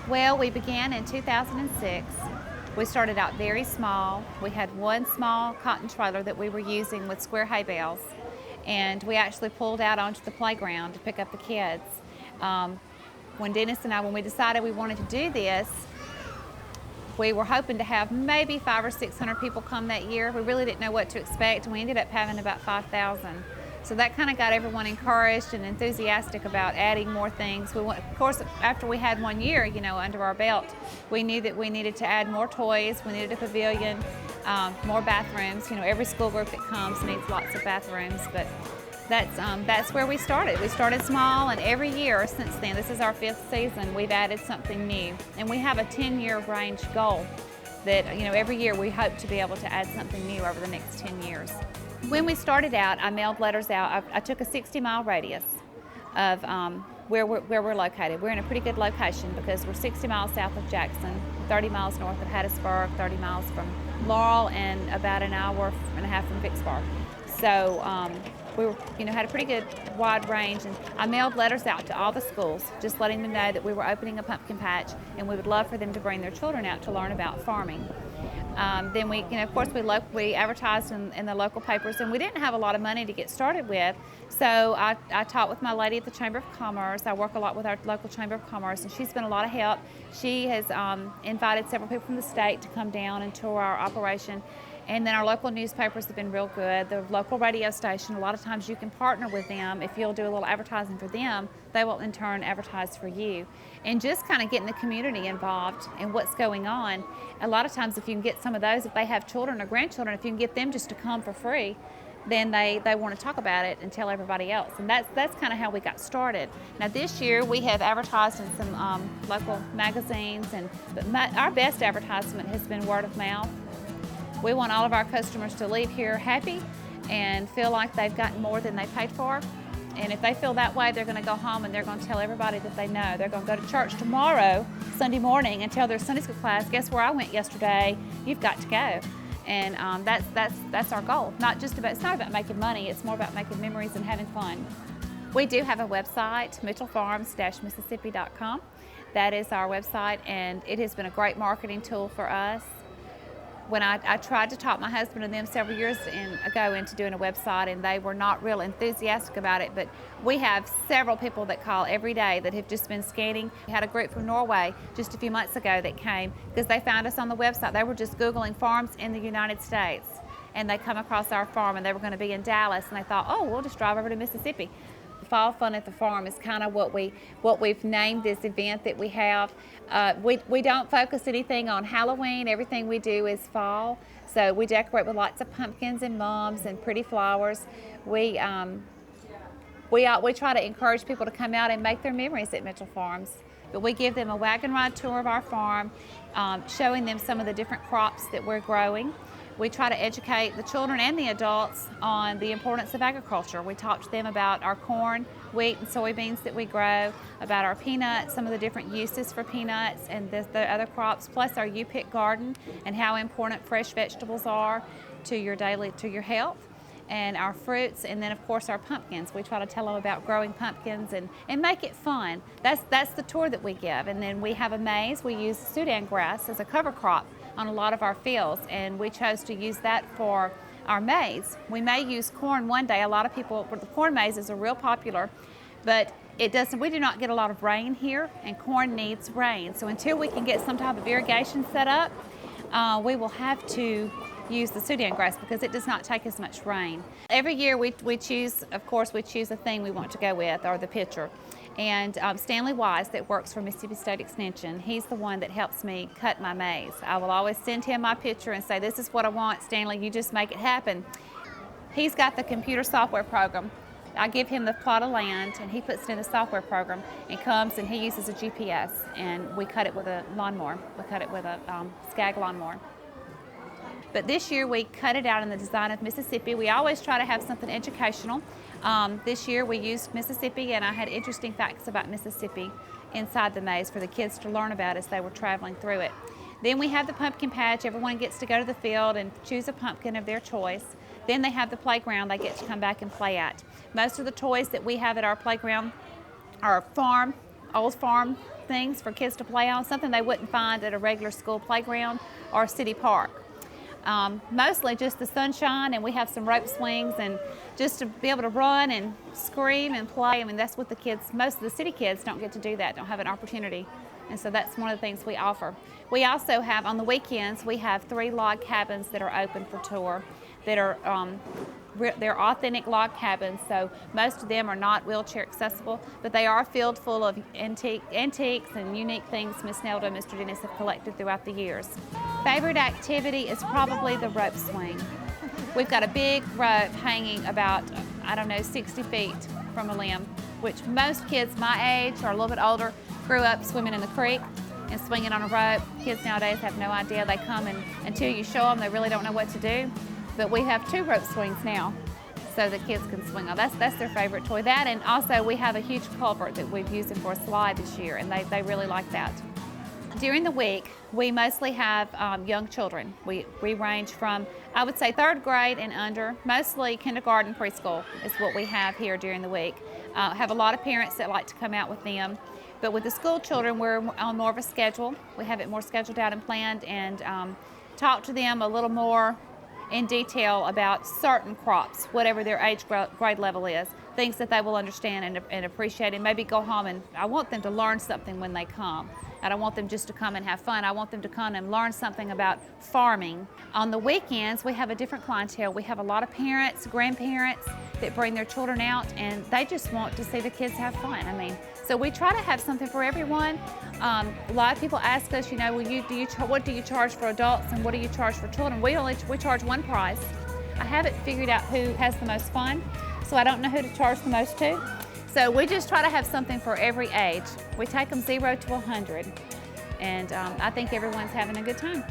Well, we began in 2006. We started out very small. We had one small cotton trailer that we were using with square hay bales, and we actually pulled out onto the playground to pick up the kids. Um, when Dennis and I, when we decided we wanted to do this, we were hoping to have maybe 500 or 600 people come that year. We really didn't know what to expect, and we ended up having about 5,000. So that kind of got everyone encouraged and enthusiastic about adding more things. Of course, after we had 1 year, under our belt, we knew that we needed to add more toys. We needed a pavilion, more bathrooms. Every school group that comes needs lots of bathrooms, but that's where we started. We started small, and every year since then, this is our 5th season, we've added something new. And we have a 10-year range goal that, every year we hope to be able to add something new over the next 10 years. When we started out, I mailed letters out. I took a 60-mile radius of where we're located. We're in a pretty good location because we're 60 miles south of Jackson, 30 miles north of Hattiesburg, 30 miles from Laurel, and about an hour and a half from Vicksburg. So we were, had a pretty good wide range, and I mailed letters out to all the schools, just letting them know that we were opening a pumpkin patch, and we would love for them to bring their children out to learn about farming. Then we, of course, we advertised in the local papers, and we didn't have a lot of money to get started with. So I taught with my lady at the Chamber of Commerce. I work a lot with our local Chamber of Commerce, and she's been a lot of help. She has invited several people from the state to come down and tour our operation. And then our local newspapers have been real good. The local radio station, a lot of times you can partner with them. If you'll do a little advertising for them, they will in turn advertise for you. And just kind of getting the community involved in what's going on. A lot of times if you can get some of those, if they have children or grandchildren, if you can get them just to come for free, then they want to talk about it and tell everybody else. And that's kind of how we got started. Now this year we have advertised in some local magazines, but our best advertisement has been word of mouth. We want all of our customers to leave here happy and feel like they've gotten more than they paid for. And if they feel that way, they're going to go home and they're going to tell everybody that they know. They're going to go to church tomorrow, Sunday morning, and tell their Sunday school class, guess where I went yesterday? You've got to go. And that's our goal. It's not about making money, it's more about making memories and having fun. We do have a website, mitchellfarms-mississippi.com. That is our website, and it has been a great marketing tool for us. When I tried to talk my husband and them several years ago into doing a website, and they were not real enthusiastic about it, but we have several people that call every day that have just been scanning. We had a group from Norway just a few months ago that came because they found us on the website. They were just Googling farms in the United States, and they come across our farm, and they were going to be in Dallas, and they thought, oh, we'll just drive over to Mississippi. Fall Fun at the Farm is kind of what we've named this event that we have. We don't focus anything on Halloween. Everything we do is fall. So we decorate with lots of pumpkins and mums and pretty flowers. We try to encourage people to come out and make their memories at Mitchell Farms. But we give them a wagon ride tour of our farm, showing them some of the different crops that we're growing. We try to educate the children and the adults on the importance of agriculture. We talk to them about our corn, wheat, and soybeans that we grow, about our peanuts, some of the different uses for peanuts and the other crops, plus our U-Pick garden and how important fresh vegetables are to your health, and our fruits, and then of course our pumpkins. We try to tell them about growing pumpkins and make it fun. That's the tour that we give. And then we have a maize. We use Sudan grass as a cover crop on a lot of our fields, and we chose to use that for our maize. We may use corn one day. A lot of people, the corn mazes are real popular, but we do not get a lot of rain here, and corn needs rain. So until we can get some type of irrigation set up, we will have to use the Sudan grass because it does not take as much rain. Every year we choose a theme we want to go with, or the picture. And Stanley Wise, that works for Mississippi State Extension, he's the one that helps me cut my maize. I will always send him my picture and say, this is what I want, Stanley, you just make it happen. He's got the computer software program. I give him the plot of land, and he puts it in the software program and comes, and he uses a GPS, and we cut it with a lawnmower. We cut it with a Skag lawnmower. But this year we cut it out in the design of Mississippi. We always try to have something educational. This year we used Mississippi, and I had interesting facts about Mississippi inside the maze for the kids to learn about as they were traveling through it. Then we have the pumpkin patch. Everyone gets to go to the field and choose a pumpkin of their choice. Then they have the playground they get to come back and play at. Most of the toys that we have at our playground, our farm, old farm things for kids to play on, something they wouldn't find at a regular school playground or city park. Mostly just the sunshine, and we have some rope swings, and just to be able to run and scream and play. I mean, that's what the kids, most of the city kids don't get to do that, don't have an opportunity. And so that's one of the things we offer. We also have, on the weekends, we have 3 log cabins that are open for tour that are they're authentic log cabins, so most of them are not wheelchair accessible, but they are filled full of antiques and unique things Miss Nelda and Mr. Dennis have collected throughout the years. Favorite activity is probably the rope swing. We've got a big rope hanging about, I don't know, 60 feet from a limb, which most kids my age or a little bit older grew up swimming in the creek and swinging on a rope. Kids nowadays have no idea. They come and until you show them, they really don't know what to do. But we have 2 rope swings now, so the kids can swing on. That's their favorite toy. That, and also we have a huge culvert that we've used for a slide this year, and they really like that. During the week, we mostly have young children. We range from, I would say, 3rd grade and under, mostly kindergarten, preschool is what we have here during the week. Have a lot of parents that like to come out with them. But with the school children, we're on more of a schedule. We have it more scheduled out and planned, and talk to them a little more in detail about certain crops, whatever their age grade level is, things that they will understand and appreciate, and maybe go home. And I want them to learn something when they come. I don't want them just to come and have fun. I want them to come and learn something about farming. On the weekends, we have a different clientele. We have a lot of parents, grandparents that bring their children out, and they just want to see the kids have fun. I mean, so we try to have something for everyone. A lot of people ask us, you know, what do you charge for adults and what do you charge for children? We charge one price. I haven't figured out who has the most fun, so I don't know who to charge the most to. So we just try to have something for every age. We take them 0 to 100, and I think everyone's having a good time.